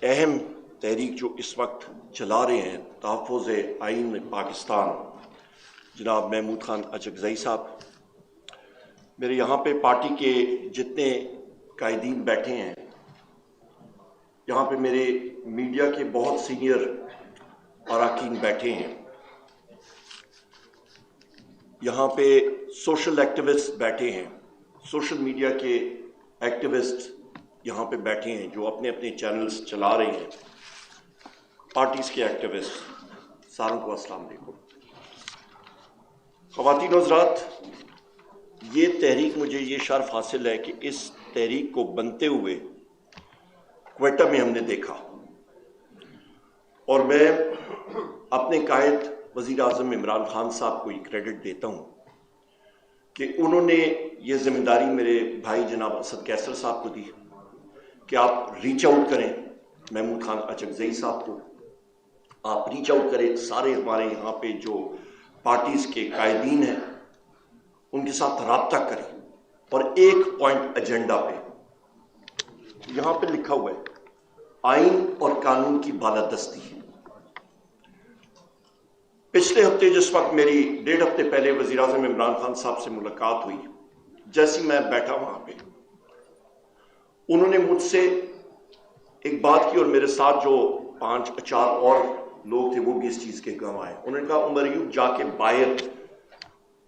اہم تحریک جو اس وقت چلا رہے ہیں تحفظ آئین پاکستان، جناب محمود خان اچکزئی صاحب، میرے یہاں پہ پارٹی کے جتنے قائدین بیٹھے ہیں، یہاں پہ میرے میڈیا کے بہت سینئر اراکین بیٹھے ہیں، یہاں پہ سوشل ایکٹیوسٹ بیٹھے ہیں، سوشل میڈیا کے ایکٹیوسٹ یہاں پہ بیٹھے ہیں جو اپنے اپنے چینلز چلا رہے ہیں، پارٹیز کے ایکٹیوسٹ، ساروں کو السلام علیکم۔ خواتین و حضرات، یہ تحریک، مجھے یہ شرف حاصل ہے کہ اس تحریک کو بنتے ہوئے کوئٹہ میں ہم نے دیکھا، اور میں اپنے قائد وزیر اعظم عمران خان صاحب کو یہ کریڈٹ دیتا ہوں کہ انہوں نے یہ ذمہ داری میرے بھائی جناب اسد کیسر صاحب کو دی کہ آپ ریچ آؤٹ کریں محمود خان اچکزئی صاحب کو، آپ ریچ آؤٹ کریں سارے ہمارے یہاں پہ جو پارٹیز کے قائدین ہیں ان کے ساتھ رابطہ کریں، اور ایک پوائنٹ ایجنڈا پہ یہاں پہ لکھا ہوا ہے آئین اور قانون کی بالادستی۔ پچھلے ہفتے جس وقت میری 1.5 ہفتے پہلے وزیر اعظم عمران خان صاحب سے ملاقات ہوئی، جیسی میں بیٹھا وہاں پہ، انہوں نے مجھ سے ایک بات کی، اور میرے ساتھ جو 5-4 اور لوگ تھے وہ بھی اس چیز کے گواہ ہیں۔ انہوں نے کہا عمر ایوب جا کے باہر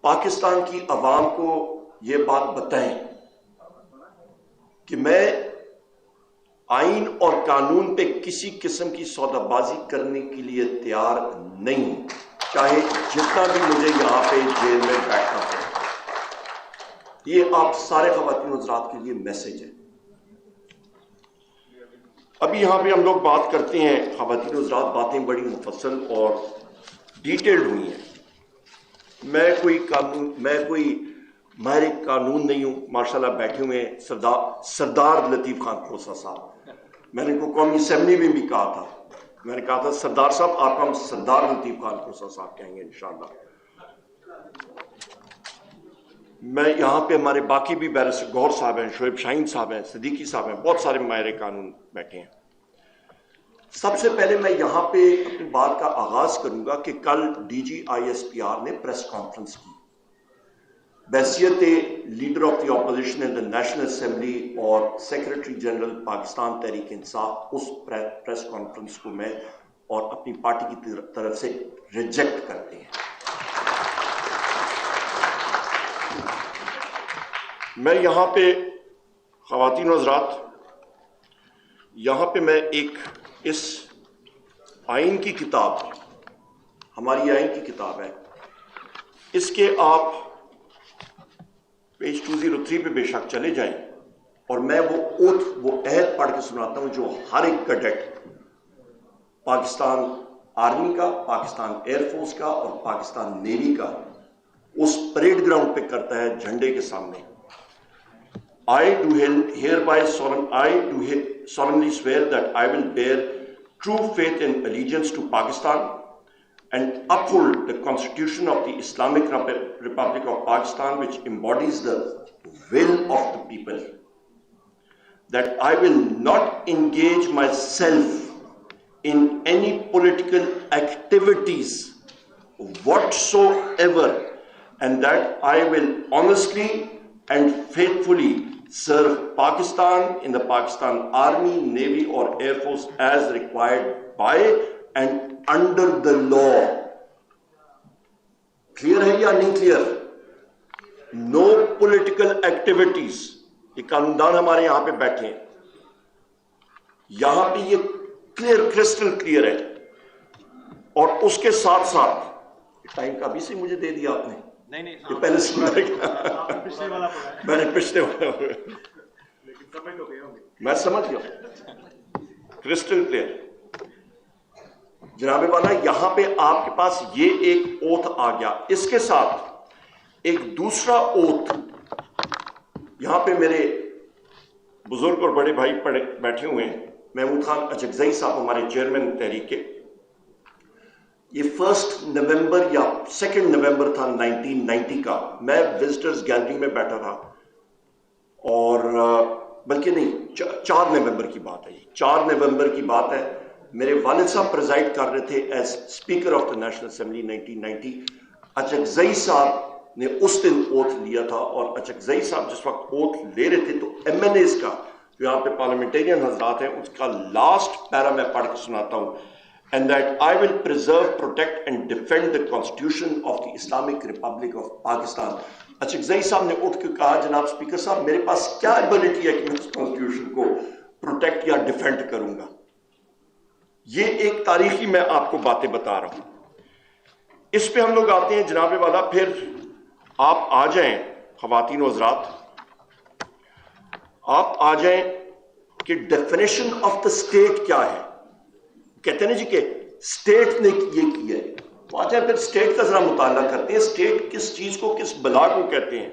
پاکستان کی عوام کو یہ بات بتائیں کہ میں آئین اور قانون پہ کسی قسم کی سودا بازی کرنے کے لیے تیار نہیں ہوں، چاہے جتنا بھی مجھے یہاں پہ جیل میں بیٹھنا پڑے۔ یہ آپ سارے خواتین و حضرات کے لیے میسج ہے۔ ابھی یہاں پہ ہم لوگ بات کرتے ہیں، خواتین و حضرات، باتیں بڑی مفصل اور ڈیٹیلڈ ہوئی ہیں۔ میں کوئی ماہر قانون نہیں ہوں، ماشاءاللہ بیٹھے ہوئے ہیں سردار لطیف خان کھوسہ صاحب، میں نے کو قومی اسمبلی میں بھی کہا تھا، میں نے کہا تھا سردار صاحب آپ ہم سردار لطیف خان کھوسہ صاحب کہیں گے انشاءاللہ۔ میں یہاں پہ ہمارے باقی بھی بیرسٹر گوہر صاحب ہیں، شعیب شاہین صاحب ہیں، صدیقی صاحب ہیں، بہت سارے ماہر قانون بیٹھے ہیں۔ سب سے پہلے میں یہاں پہ اپنی بات کا آغاز کروں گا کہ کل DGISPR نے پریس کانفرنس کی بحیثیت leader of the opposition in the national assembly اور سیکرٹری جنرل پاکستان تحریک انصاف۔ اس پریس کانفرنس کو میں اور اپنی پارٹی کی طرف سے ریجیکٹ کرتے ہیں۔ میں یہاں پہ خواتین و حضرات، یہاں پہ میں اس آئین کی کتاب، ہماری آئین کی کتاب ہے، اس کے آپ پیج 203 پہ بے شک چلے جائیں، اور میں وہ عہد پڑھ کے سناتا ہوں جو ہر ایک کیڈٹ پاکستان آرمی کا، پاکستان ایئر فورس کا اور پاکستان نیوی کا اس پریڈ گراؤنڈ پہ کرتا ہے جھنڈے کے سامنے۔ I do solemnly swear that I will bear true faith and allegiance to Pakistan and uphold the Constitution of the Islamic Republic of Pakistan, which embodies the will of the people. That I will not engage myself in any political activities whatsoever, and that I will honestly and faithfully serve Pakistan in the Pakistan Army, Navy or Air Force as required by and under the law. Clear ہے یا نہیں clear؟ No political activities. یہ قانوندان ہمارے یہاں پہ بیٹھے ہیں، یہاں پہ یہ کلیئر، کرسٹل کلیئر ہے۔ اور اس کے ساتھ ساتھ ٹائم کا بھی سے مجھے دے دیا آپ نے، نہیں پہلے سنا میں نے پچھلے والا میں سمجھ گیا، کرسٹل کلیئر۔ جناب والا، یہاں پہ آپ کے پاس یہ ایک اوتھ آ گیا، اس کے ساتھ ایک دوسرا اوتھ یہاں پہ میرے بزرگ اور بڑے بھائی بیٹھے ہوئے ہیں، محمود خان اچکزئی صاحب ہمارے چیئرمین تحریک کے۔ یہ 1 نومبر یا 2 نومبر تھا 1990 کا، میں وزٹرز گیلری میں بیٹھا تھا، اور بلکہ نہیں 4 نومبر کی بات ہے، 4 نومبر کی بات ہے. میرے والد صاحب پریزائڈ کر رہے تھے as speaker of the national assembly 1990. Achakzai صاحب نے اس دن اوتھ لیا تھا، اور اچکزئی صاحب جس وقت اوتھ لے رہے تھے تو ایم این ایز کا جو یہاں پہ پارلیمنٹرین حضرات ہیں اس کا لاسٹ پیرا میں پڑھ کے سناتا ہوں. And that I will preserve, protect and defend the Constitution of the Islamic Republic of Pakistan. Achakzai صاحب نے اٹھ کے کہا جناب اسپیکر صاحب میرے پاس کیا ایبلٹی ہے کہ میں اس کانسٹیٹیوشن کو پروٹیکٹ یا ڈیفینڈ کروں گا. یہ ایک تاریخی میں آپ کو باتیں بتا رہا ہوں. اس پہ ہم لوگ آتے ہیں جناب والا. پھر آپ آ جائیں خواتین و حضرات، آپ آ جائیں کہ ڈیفینیشن آف دا اسٹیٹ کیا ہے. کہتے ہیں نا جی کہ اسٹیٹ نے یہ کیا ہے، تو آ جائیں پھر اسٹیٹ کا ذرا مطالعہ کرتے ہیں. اسٹیٹ کس چیز کو، کس بلا کو کہتے ہیں.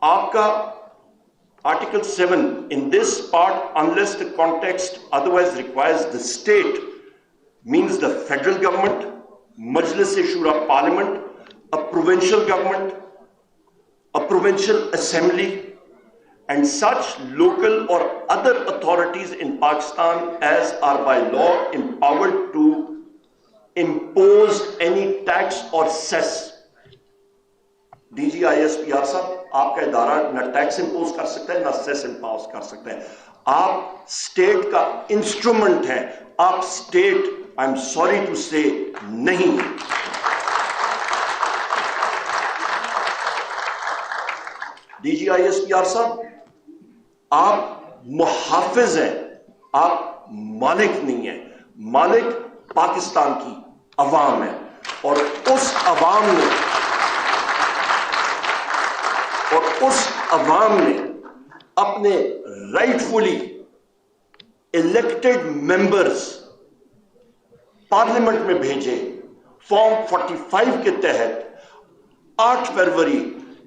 آپ کا Article 7, in this part, unless the context otherwise requires, the state means the federal government, Majlis Shura Parliament, a provincial government, a provincial assembly, and such local or other authorities in Pakistan as are by law empowered to impose any tax or cess. D G I S P R صاحب آپ کا ادارہ نہ tax impose کر سکتا ہے نہ سیس impose کر سکتا ہے. آپ اسٹیٹ کا انسٹرومنٹ ہیں. آپ state I am sorry to سے نہیں. D G I S P R صاحب آپ محافظ ہیں، آپ مالک نہیں ہیں. مالک پاکستان کی عوام ہے، اور اس عوام نے اپنے رائٹ فلی الیکٹڈ ممبرز پارلیمنٹ میں بھیجے. فارم 45 کے تحت 8 فروری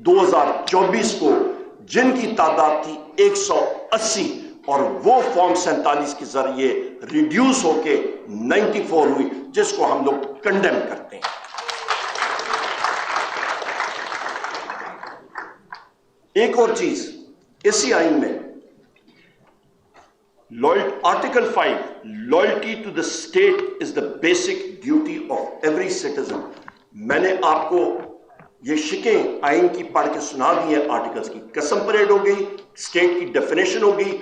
2024 کو جن کی تعداد تھی 180، اور وہ فارم 47 کے ذریعے ریڈیوس ہو کے 94 ہوئی، جس کو ہم لوگ کنڈیم کرتے ہیں. ایک اور چیز اسی آئین میں article 5 loyalty to the state is the basic duty of every citizen. میں نے آپ کو یہ شکیں آئین کی پڑھ کے سنا دی ہیں. آرٹیکلز کی قسم پریڈ ہو گئی، اسٹیٹ کی ڈیفینیشن ہو گئی،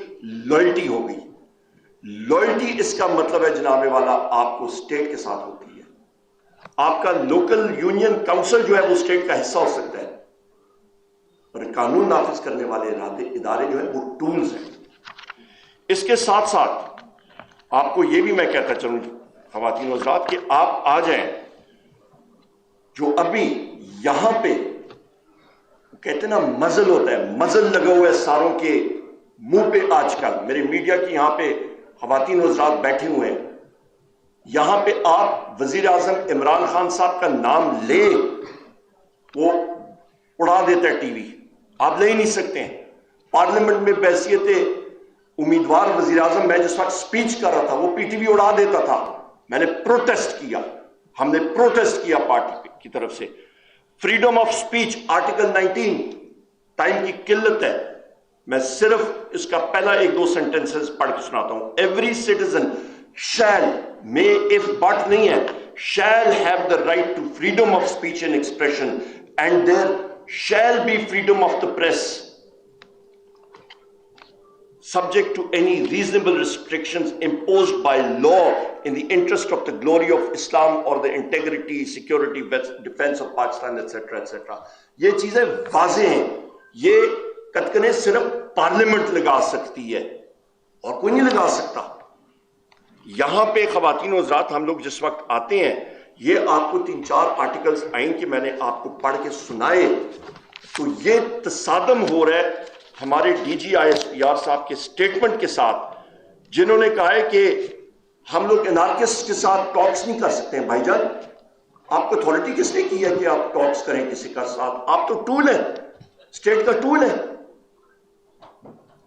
لائلٹی ہو گئی. لائلٹی اس کا مطلب ہے جناب والا آپ کو اسٹیٹ کے ساتھ ہوتی ہے. آپ کا لوکل یونین کاؤنسل جو ہے وہ اسٹیٹ کا حصہ ہو سکتا ہے، اور قانون نافذ کرنے والے ادارے جو ہیں وہ ٹولز ہیں. اس کے ساتھ ساتھ آپ کو یہ بھی میں کہتا چلوں خواتین و حضرات کہ آپ آ جائیں جو ابھی یہاں پہ کہتے ہیں نا مزل ہوتا ہے، مزل لگا ہوا ہے ساروں کے منہ پہ. آج کل میرے میڈیا کی یہاں پہ خواتین و حضرات بیٹھے ہوئے ہیں، یہاں پہ آپ وزیر اعظم عمران خان صاحب کا نام لیں وہ اڑا دیتا ہے ٹی وی. آپ لے ہی نہیں سکتے ہیں. پارلیمنٹ میں بحیثیت امیدوار وزیر اعظم میں جس وقت سپیچ کر رہا تھا وہ پی ٹی وی اڑا دیتا تھا. میں نے پروٹیسٹ کیا، ہم نے پروٹیسٹ کیا پارٹی کی طرف سے. Freedom of speech article 19، time کی قلت ہے، میں صرف اس کا پہلا 1-2 سینٹنسز پڑھ کے سناتا ہوں. ایوری سٹیزن شیل، میں اف بٹ نہیں ہے، shall have the right to freedom of speech and expression and there shall be freedom of the press subject to any reasonable restrictions imposed by law in the interest of the glory of Islam or the integrity, security, defense of Pakistan, etc. etc. یہ چیزیں واضح ہیں. یہ کتکنے صرف parliament لگا سکتی ہے اور کوئی نہیں لگا سکتا. یہاں پہ خواتین و حضرات ہم لوگ جس وقت آتے ہیں، یہ آپ کو 3-4 آرٹیکلز آئین کے میں نے آپ کو پڑھ کے سنائے، تو یہ تصادم ہو رہا ہے ہمارے D G I S P R صاحب کے سٹیٹمنٹ کے ساتھ، جنہوں نے کہا ہے کہ ہم لوگ انارکسٹ کے ساتھ ٹاکس نہیں کر سکتے ہیں. بھائی جان آپ کو اتھارٹی کس نے کی ہے کہ آپ ٹاکس کریں کسی کا ساتھ؟ آپ تو ٹول ہیں، اسٹیٹ کا ٹول ہے.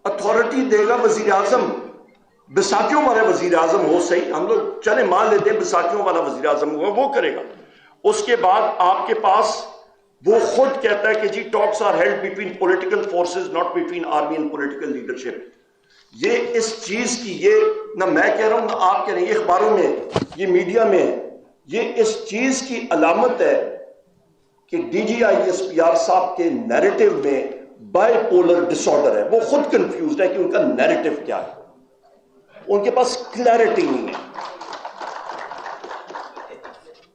اتھارٹی دے گا وزیر اعظم. بیساکھیوں والا وزیر اعظم ہو، صحیح، ہم لوگ چلے مان لیتے ہیں بیساکھیوں والا وزیر اعظم ہوا، وہ کرے گا. اس کے بعد آپ کے پاس وہ خود کہتا ہے کہ جی talks are held between political forces not between army and political leadership. یہ اس چیز کی، یہ نہ میں کہہ رہا ہوں نہ آپ کہہ رہے ہیں، یہ اخباروں میں، یہ میڈیا میں، یہ اس چیز کی علامت ہے کہ D G I S P R صاحب کے نیریٹو میں بائی پولر ڈس آرڈر ہے. وہ خود کنفیوزڈ ہے کہ ان کا نیریٹو کیا ہے، ان کے پاس کلیئرٹی نہیں ہے.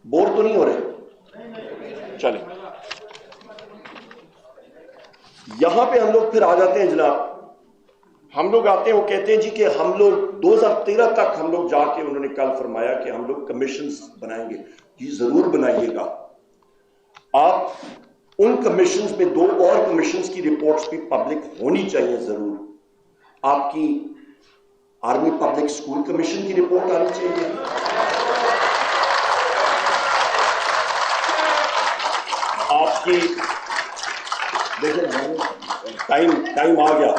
بور تو نہیں ہو رہے؟ چلیں یہاں پہ ہم لوگ پھر آ جاتے ہیں جناب. ہم لوگ آتے ہیں، وہ کہتے ہیں جی کہ ہم لوگ 2013 تک ہم لوگ جا کے، انہوں نے کل فرمایا کہ ہم لوگ کمیشنز بنائیں گے. جی ضرور بنائیے گا. آپ ان کمیشنز میں 2 اور کمیشنز کی رپورٹس بھی پبلک ہونی چاہیے ضرور. آپ کی آرمی پبلک اسکول کمیشن کی رپورٹ آنی چاہیے. آپ کی دیکھیں ٹائم آ گیا.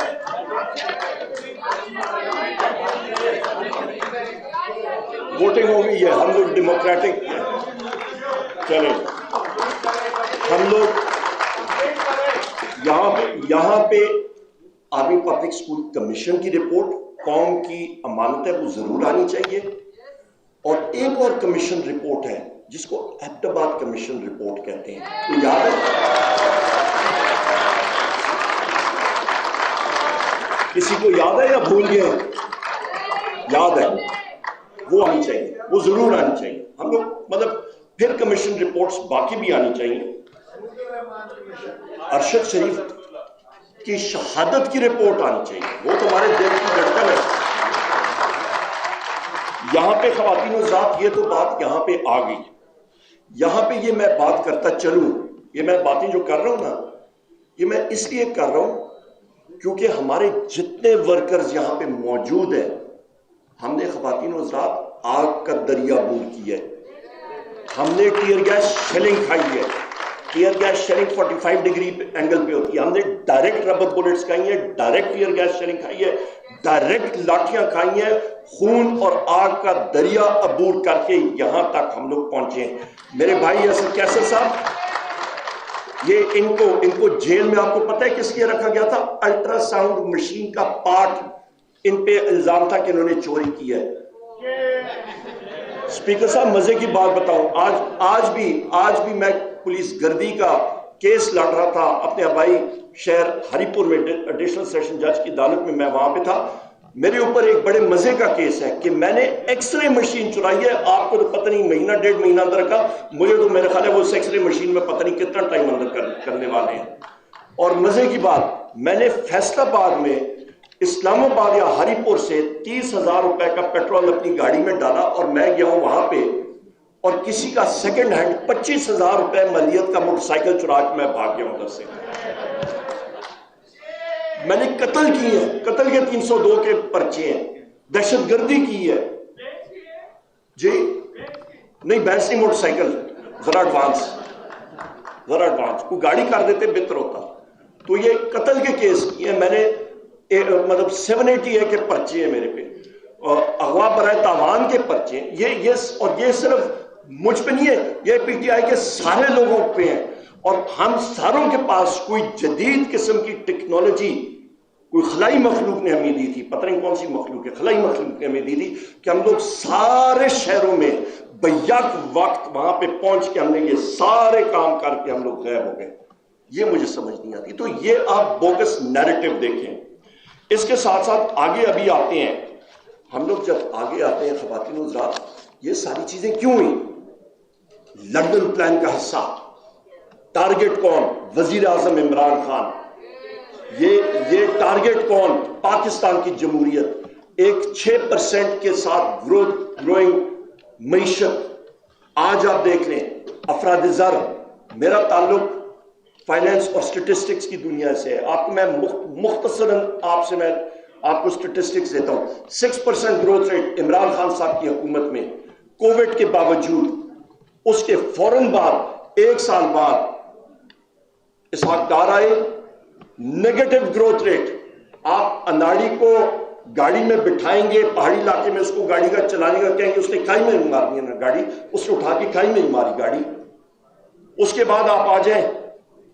ووٹنگ ہو گئی ہے، ہم لوگ ڈیموکریٹک چلیں. ہم لوگ یہاں پہ آرمی پبلک اسکول کمیشن کی رپورٹ قوم کی امانت ہے، وہ ضرور آنی چاہیے. اور ایک اور کمیشن رپورٹ ہے جس کو ایبٹ آباد کمیشن رپورٹ کہتے ہیں. تو یاد ہے، کسی کو یاد ہے یا بھول گئے؟ یاد ہے، وہ آنی چاہیے، وہ ضرور آنی چاہیے. ہم لوگ مطلب پھر کمیشن رپورٹس باقی بھی آنی چاہیے. ارشد شریف کی شہادت کی رپورٹ آنی چاہیے، وہ تمہارے دل کی دھڑکن ہے. یہاں پہ خواتین و ذات، یہ تو بات یہاں پہ آ گئی. یہاں پہ یہ میں بات کرتا چلوں، یہ میں باتیں جو کر رہا ہوں نا، یہ میں اس لیے کر رہا ہوں کیونکہ ہمارے جتنے ورکرز یہاں پہ موجود ہیں، ہم نے خواتین و ذات آگ کا دریا بور کی ہے. ہم نے ٹیئر گیس شیلنگ کھائی ہے. Tear gas shelling 45 degree angle پہ ہوتی ہے. ہم نے ڈائریکٹ ربر بلٹس کھائی ہیں، ڈائریکٹ ٹیئر گیس شیلنگ کھائی ہے، ڈائریکٹ لاٹھیاں کھائی ہیں. خون اور آگ کا دریا عبور کر کے یہاں تک ہم لوگ پہنچے ہیں. میرے بھائی اسد کیسر صاحب، یہ ان کو جیل میں آپ کو پتہ ہے کس لیے رکھا گیا تھا؟ الٹرا ساؤنڈ مشین کا پارٹ ان پہ الزام تھا کہ انہوں نے چوری کی ہے. اسپیکر صاحب مزے کی بات بتاؤں، آج بھی میں پولیس گردی کا کیس لڑ رہا تھا اپنے آبائی شہر ہری پور میں، ایڈیشنل سیشن جج کی عدالت میں وہاں پہ تھا. میرے اوپر ایک بڑے مزے کا کیس ہے کہ میں نے ایکس رے مشین چرائی ہے. آپ کو تو پتہ نہیں مہینہ 1.5 مہینہ اندر کا، مجھے تو میرے خیال ہے وہ ایکس رے مشین میں پتہ نہیں کتنا ٹائم اندر کرنے والے ہیں. اور مزے کی بات، میں نے فیصل آباد میں اسلام آباد یا ہری پور سے 30,000 روپے کا پیٹرول اپنی گاڑی میں ڈالا اور میں گیا ہوں وہاں پہ، اور کسی کا سیکنڈ ہینڈ 25,000 روپے مالیت کا موٹر سائیکل چرا کے میں بھاگ گیا ہوں ادھر سے. میں نے قتل کی ہے، قتل کے 302 کے پرچے ہیں، دہشت گردی کی ہے. جی نہیں، بینس نہیں، موٹر سائیکل ذرا ایڈوانس کوئی گاڑی کر دیتے بہتر ہوتا. تو یہ قتل کے کیس کیے ہیں میں نے، مطلب 780 کے پرچے ہیں میرے پہ، اغوا برائے تاوان کے پرچے ہیں. اور یہ صرف مجھ پہ نہیں ہے، یہ پی ٹی آئی کے سارے لوگوں پہ ہیں. اور ہم ساروں کے پاس کوئی جدید قسم کی ٹیکنالوجی، کوئی خلائی مخلوق نے ہمیں دی تھی، پتہ نہیں کون سی مخلوق ہے، خلائی مخلوق نے ہمیں دی تھی کہ ہم لوگ سارے شہروں میں بیک وقت وہاں پہ پہنچ کے ہم نے یہ سارے کام کر کے ہم لوگ غائب ہو گئے. یہ مجھے سمجھ نہیں آتی. تو یہ آپ بوگس نیریٹو دیکھیں. اس کے ساتھ ساتھ آگے ابھی آتے ہیں ہم لوگ، جب آگے آتے ہیں خواتین و ذات، یہ ساری چیزیں کیوں ہوئی؟ لندن پلان کا حصہ، ٹارگٹ کون؟ وزیر اعظم عمران خان. یہ ٹارگٹ کون؟ پاکستان کی جمہوریت. ایک 6% کے ساتھ گروئنگ معیشت. آج آپ دیکھ لیں افراد زر، میرا تعلق فائنینس اور سٹیٹسٹکس کی دنیا سے ہے. آپ کو میں مختصراً میں آپ کو سٹیٹسٹکس دیتا ہوں. 6% گروتھ ریٹ عمران خان صاحب کی حکومت میں، کووڈ کے باوجود. اس کے فوراً بعد 1 سال بعد اسحاق ڈار آئے، نیگیٹو گروتھ ریٹ. آپ اناڑی کو گاڑی میں بٹھائیں گے پہاڑی علاقے میں، اس کو گاڑی کا چلانے کا کہیں گے، اس نے کھائی میں مارنی ہے نا گاڑی، اس نے اٹھا کے کھائی میں ہی ماری گاڑی. اس کے بعد آپ آ جائیں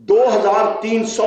2300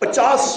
50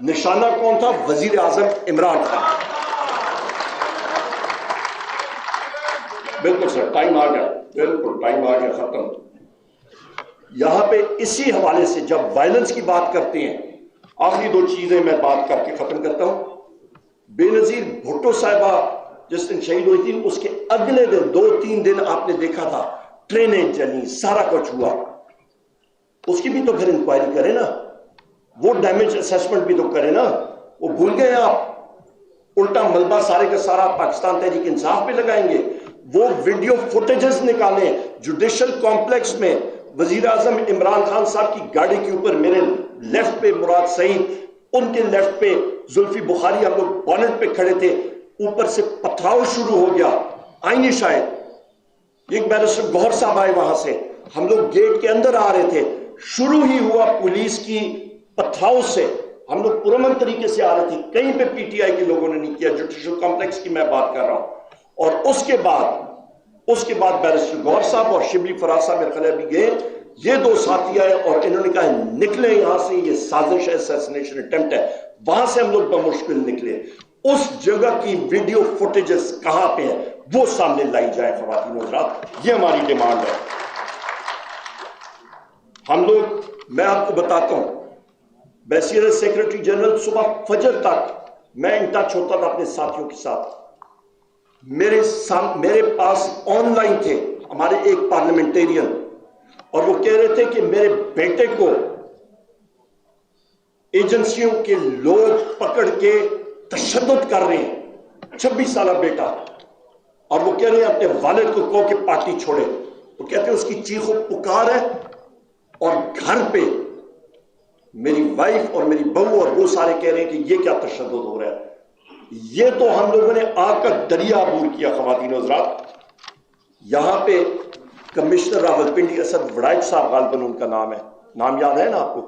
نشانہ کون تھا؟ وزیر اعظم عمران خان. بالکل سر، ٹائم آ گیا، بالکل ٹائم آ گیا، ختم. یہاں پہ اسی حوالے سے جب وائلنس کی بات کرتے ہیں، آخری دو چیزیں میں بات کر کے ختم کرتا ہوں. بے نظیر بھٹو صاحبہ جس دن شہید ہوئی تھی، اس کے اگلے دن 2-3 دن آپ نے دیکھا تھا ٹرینیں چلی، سارا کچھ ہوا. اس کی بھی تو پھر انکوائری کرے نا، وہ ڈیمیج اسیسمنٹ بھی تو کرے نا. وہ بھول گئے آپ؟ الٹا ملبہ سارے کا سارا پاکستان تحریک انصاف پہ لگائیں گے. وہ ویڈیو فوٹیجز نکالیں. جوڈیشل کمپلیکس میں وزیر اعظم عمران خان صاحب کی گاڑی کے اوپر میرے لیفٹ پہ مراد سعید، ان کے لیفٹ پہ زلفی بخاری، ہم لوگ بونٹ پہ کھڑے تھے، اوپر سے پتھراؤ شروع ہو گیا. آئیں شاید ایک بیرسٹر گوہر صاحب آئے وہاں سے، ہم لوگ گیٹ کے اندر آ رہے تھے، شروع ہی ہوا پولیس کی پتھراؤ سے. ہم لوگ پرامن طریقے سے آ رہے تھے، کہیں پہ پی ٹی آئی کے لوگوں نے نہیں کیا. جوڈیشل کمپلیکس کی میں بات کر رہا ہوں. اور اس کے بعد بیرسٹر گوہر صاحب اور شبلی فراز صاحب میرے خیال بھی گئے. یہ دو ساتھی آئے اور انہوں نے کہا نکلے یہاں سے، یہ سازش ہے، اسیسینیشن اٹیمپٹ ہے. وہاں سے ہم لوگ بمشکل نکلے. اس جگہ کی ویڈیو فوٹیجز کہاں پہ ہیں وہ سامنے لائی جائے خواتین و حضرات، یہ ہماری ڈیمانڈ ہے. ہم لوگ، میں آپ کو بتاتا ہوں، بیسیرت سیکرٹری جنرل صبح فجر تک میں ان ٹچ ہوتا تھا اپنے ساتھیوں کے ساتھ. میرے پاس آن لائن تھے ہمارے ایک پارلیمنٹیرین، اور وہ کہہ رہے تھے کہ میرے بیٹے کو ایجنسیوں کے لوگ پکڑ کے تشدد کر رہے ہیں، 26 سالہ بیٹا. اور وہ کہہ رہے ہیں اپنے والد کو کہو کہ پارٹی چھوڑے. وہ کہتے ہیں اس کی چیخ و پکار ہے، اور گھر پہ میری وائف اور میری بہو اور وہ سارے کہہ رہے ہیں کہ یہ کیا تشدد ہو رہا ہے. یہ تو ہم لوگوں نے آ کر دریا عبور کیا خواتین و حضرات. یہاں پہ کمشنر راولپنڈی اسد وڑائچ صاحب، غالباً ان کا نام ہے، نام یاد ہے نا آپ کو؟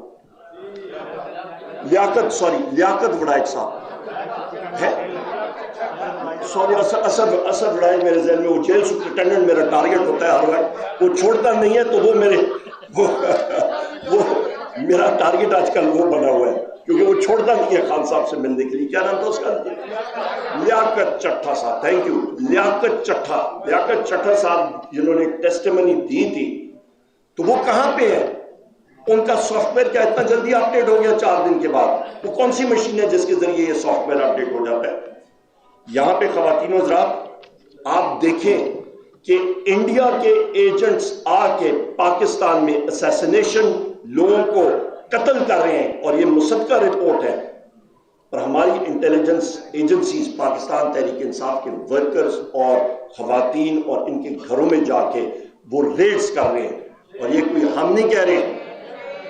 لیاقت وڑائچ صاحب ہے، سوری اسد وڑائچ میرے ذہن میں. وہ جیل سپرنٹینڈنٹ میرا ٹارگٹ ہوتا ہے ہر وقت، وہ چھوڑتا نہیں ہے، تو وہ میرا ٹارگٹ آج کل وہ بنا ہوا ہے، کیونکہ وہ چھوڑتا نہیں ہے خان صاحب سے ملنے کے لیے. کیا نام تھا اس کا؟ لیاقت چٹھا صاحب. Thank you. لیاقت چٹھا صاحب جنہوں نے ٹیسٹیمنی دی تھی، تو وہ کہاں پہ ہے؟ ان کا سافٹ ویئر کیا اتنا جلدی اپڈیٹ ہو گیا 4 دن کے بعد؟ وہ کون سی مشین ہے جس کے ذریعے یہ سافٹ ویئر اپڈیٹ ہو جاتا ہے؟ یہاں پہ خواتین و حضرات آپ دیکھیں کہ انڈیا کے ایجنٹس آ کے پاکستان میں اسیسینیشن، لوگوں کو قتل کر رہے ہیں، اور یہ مصدقہ رپورٹ ہے. اور ہماری انٹیلیجنس ایجنسیز پاکستان تحریک انصاف کے ورکرز اور خواتین اور ان کے گھروں میں جا کے وہ ریڈز کر رہے ہیں. اور یہ کوئی ہم نہیں کہہ رہے،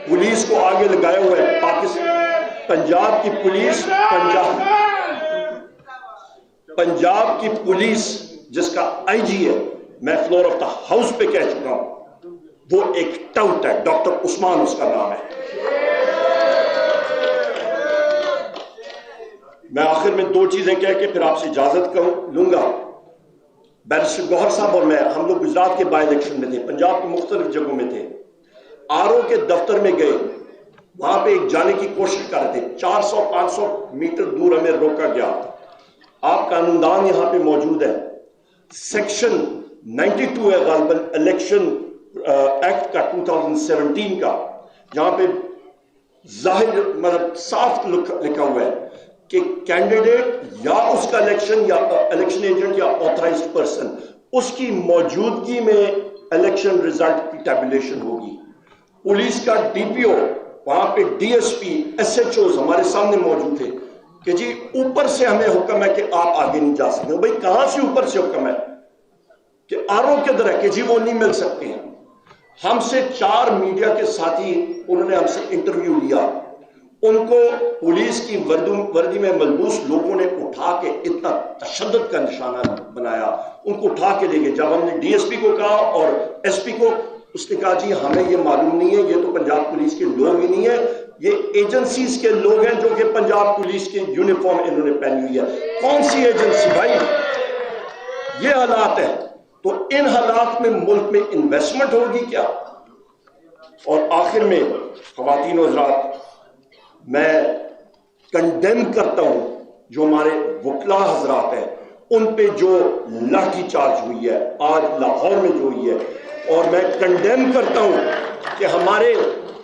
پولیس کو آگے لگایا ہوا ہے. پنجاب کی پولیس جس کا آئی جی ہے، میں فلور آف دا ہاؤس پہ کہہ چکا ہوں، وہ ایک ٹاؤٹ ہے، ڈاکٹر عثمان اس کا نام ہے. میں آخر میں 2 چیزیں کہہ کے پھر آپ سے اجازت لوں گا. بیرسٹر گوہر صاحب اور میں، ہم لوگ گجرات کے بائی الیکشن میں تھے، پنجاب کی مختلف جگہوں میں تھے. آر او کے دفتر میں گئے، وہاں پہ ایک جانے کی کوشش کر رہے تھے، 400-500 میٹر دور ہمیں روکا گیا. آپ قانوندان یہاں پہ موجود ہے، سیکشن 92 ہے غالباً الیکشن ایکٹ کا 2017 کا، جہاں پہ ظاہر مطلب صاف لکھا ہوا ہے کہ کینڈیڈیٹ یا اس کا الیکشن ایجنٹ یا آتھرائزڈ پرسن، اس کی موجودگی میں الیکشن ریزلٹ کی ٹیبولیشن ہوگی. پولیس کا ڈی پی او، وہاں پہ D S P, S H Os ہمارے سامنے موجود تھے کہ جی اوپر سے ہمیں حکم ہے کہ آپ آگے نہیں جا سکتے. بھائی کہاں سے اوپر سے حکم ہے کہ آر او کے در ہے کہ جی وہ نہیں مل سکتے ہیں. ہم سے 4 میڈیا کے ساتھی، انہوں نے ہم سے انٹرویو لیا، ان کو پولیس کی وردی میں ملبوس لوگوں نے اٹھا کے اتنا تشدد کا نشانہ بنایا، ان کو اٹھا کے لے گئے. جب ہم نے ڈی ایس پی کو کہا اور ایس پی کو، اس نے کہا جی ہمیں یہ معلوم نہیں ہے، یہ تو پنجاب پولیس کے لوگ ہی نہیں ہیں، یہ ایجنسیز کے لوگ ہیں جو کہ پنجاب پولیس کے یونیفارم انہوں نے پہنی ہوئی ہے. کون سی ایجنسی بھائی؟ یہ حالات ہیں. تو ان حالات میں ملک میں انویسٹمنٹ ہوگی کیا؟ اور آخر میں خواتین و حضرات، میں کنڈیم کرتا ہوں جو ہمارے وکلا حضرات ہیں ان پہ جو لاٹھی چارج ہوئی ہے آج لاہور میں جو ہوئی ہے، اور میں کنڈیم کرتا ہوں کہ ہمارے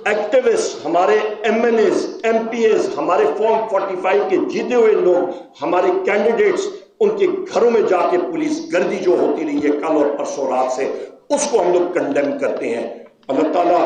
ایکٹیوسٹ، ہمارے M N As, M P As, ہمارے فارم 45 کے جیتے ہوئے لوگ، ہمارے کینڈیڈیٹس، ان کے گھروں میں جا کے پولیس گردی جو ہوتی رہی ہے کل اور پرسوں رات سے، اس کو ہم لوگ کنڈیم کرتے ہیں۔ اللہ تعالیٰ